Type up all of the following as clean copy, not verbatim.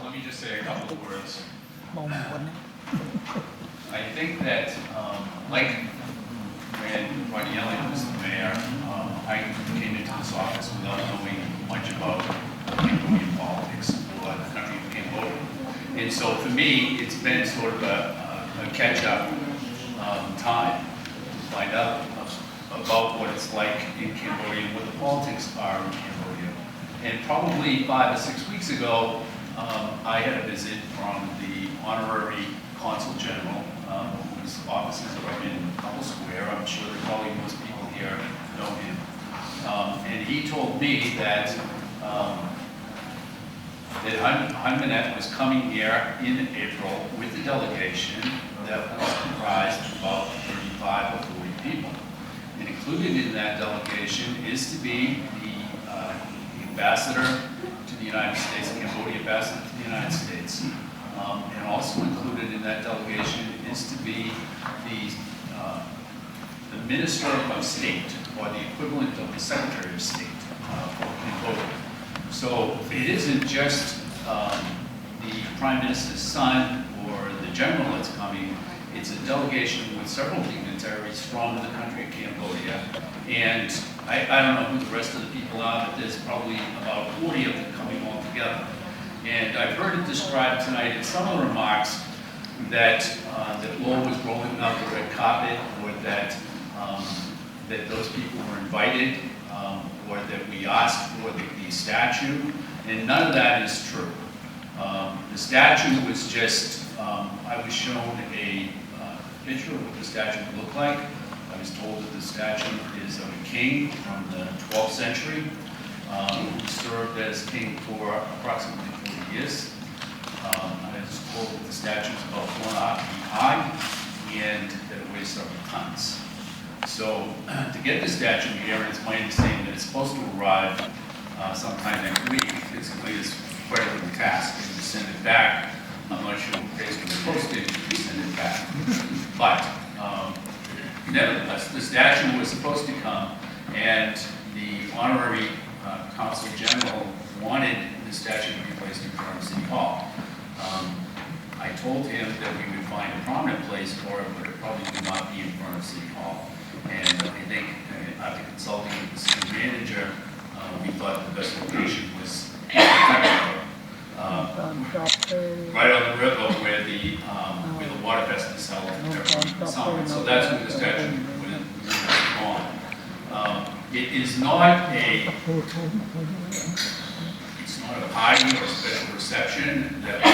Let me just say a couple of words. มองบนนะ I think that, like when Ranielli was the mayor, I came into this office without knowing much about Cambodian politics or the country of Cambodia. And so for me, it's been sort of a catch-up time to find out about what it's like in Cambodia and what the politics are in Cambodia. And probably 5 or 6 weeks ago, I had a visit from the honorary consul general, whose offices are in Lowell Square. I'm sure that probably most people here know him. And he told me that Hun Manet was coming here in April with a delegation that was comprised of about 35 or 40 people. And included in that delegation is to be the ambassador to the United States, the Cambodia ambassador to the United States. And also included in that delegation is to be the Minister of State, or the equivalent of the Secretary of State for Cambodia. So it isn't just the Prime Minister's son or the general that's coming. It's a delegation with several dignitaries from the country of Cambodia. And I don't know who the rest of the people are, but there's probably about 40 of them coming all together. And I've heard it described tonight in some of the remarks that Lowell was rolling out the red carpet, or that those people were invited, or that we asked for the statue, and none of that is true. The statue was just, I was shown a picture of what the statue would look like. I was told that the statue is of a king from the 12th century, who served as king for approximately 40 years. I was told that the statue is about 4.5 feet high, and that it weighs several tons. So to get the statue here, it's my understanding that it's supposed to arrive sometime next week. Physically, it's quite a little task. If you send it back, I'm not sure who pays for the postage if you send it back. But nevertheless, the statue was supposed to come, and the honorary consul general wanted the statue to be placed in front of City Hall. I told him that we would find a prominent place for it, but it probably would not be in front of City Hall. And I think after consulting with the city manager, we thought the best location was right on the river where the water festival held every summer. So that's where the statue went on. It is not a party or a special reception that was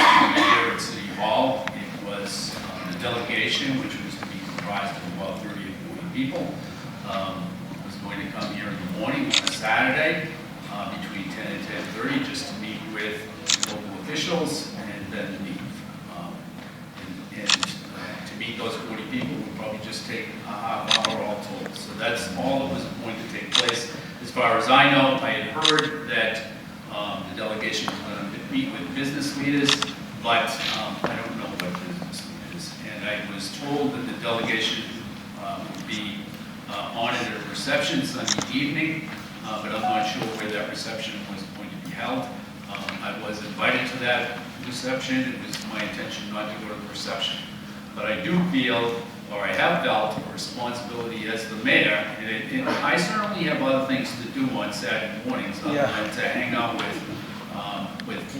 here at City Hall. It was a delegation, which was to be comprised of about 30 or 40 people. Was going to come here in the morning on a Saturday between 10 and 10:30 just to meet with local officials and then leave. And to meet those 40 people would probably just take a half hour all told. So that's all that was going to take place. As far as I know, I had heard that the delegation was going to meet with business leaders, but I don't know what business leaders. And I was told that the delegation would be honored at a reception Sunday evening, but I'm not sure where that reception was going to be held. I was invited to that reception. It was my intention not to go to the reception. But I do feel, or I have felt, a responsibility as the mayor, and I certainly have other things to do on Saturday mornings other than to hang out with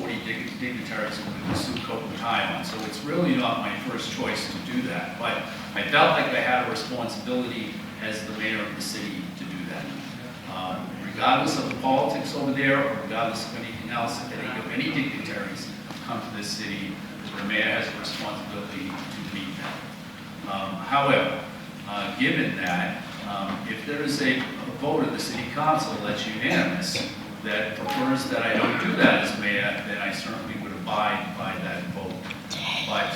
40 dignitaries with a suit, coat, and tie on. So it's really not my first choice to do that. But I felt like I had a responsibility as the mayor of the city to do that. Regardless of the politics over there, or regardless of anything else, if any dignitaries come to this city, the mayor has a responsibility to meet them. However, given that, if there is a vote of the city council that's unanimous, that prefers that I don't do that as mayor, then I certainly would abide by that vote. But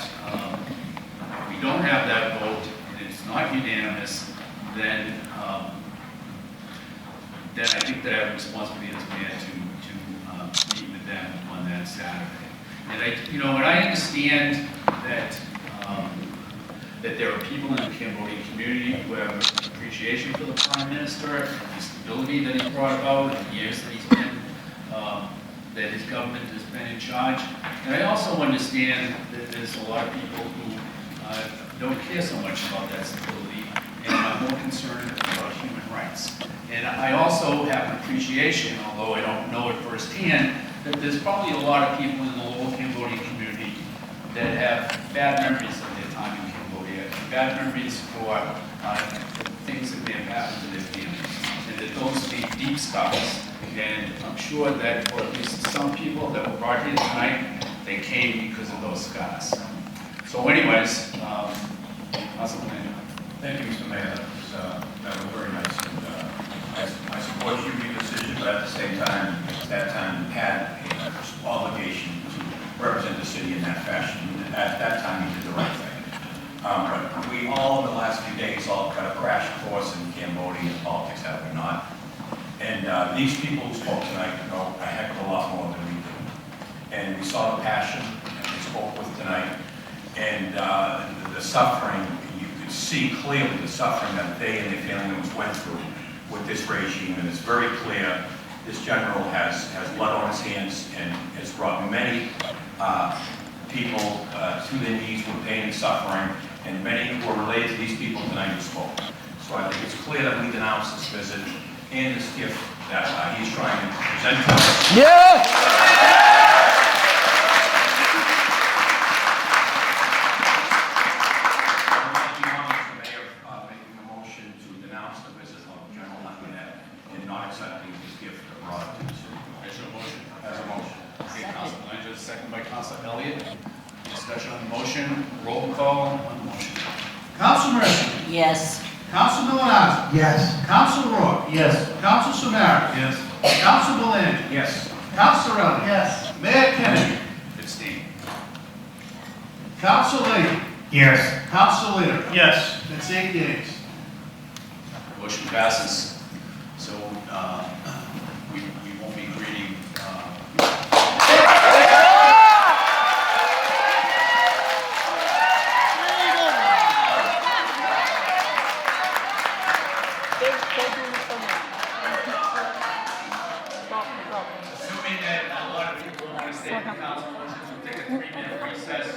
if we don't have that vote, and it's not unanimous, then I think that I have a responsibility as mayor to meet with them on that Saturday. And I understand that there are people in the Cambodian community who have appreciation for the Prime Minister and the stability that he's brought about in the years that he's been that his government has been in charge. And I also understand that there's a lot of people who don't care so much about that stability and are more concerned about human rights. And I also have an appreciation, although I don't know it firsthand, that there's probably a lot of people in the Lowell Cambodian community that have bad memories of their time in Cambodia, bad memories for the things that may have happened to their families, and that those leave deep scars. And I'm sure that for at least some people that were brought here tonight, they came because of those scars. So anyways, how's the plan? Thank you, Mr. Mayor. That was very nice. And, I support your decision, but at the same time, at that time, you had an obligation to represent the city in that fashion. At that time, you did the right thing. But we all, in the last few days, all got a crash course in Cambodia politics, have we not? And these people who spoke tonight know a heck of a lot more than we do. And we saw the passion that they spoke with tonight. And the suffering, you could see clearly the suffering that they and their family members went through with this regime. And it's very clear this general has blood on his hands and has brought many people to their knees with pain and suffering, and many who are related to these people tonight who spoke. So I think it's clear that we denounce this visit and this gift that he's trying to present to us. Yeah! Making a motion to denounce the visit of General Hun Manet and not accepting his gift brought to the city. There's a motion. As a motion. Okay, Council Belanger, second by Council Elliott. Discussion on the motion, roll call on the motion. Council Mercy. Yes. Council Milonazo. Yes. Council Roy. Yes. Council Samara. Yes. Council Belanger. Yes. Council Rowley. Yes. Mayor Kennedy. Abstain. Council Lady. Yes. Council Leader. Yes. That's 8 yeas. Motion passes. So we won't be greeting. Assuming that a lot of people want to stay in the council, we'll take a 3-minute recess.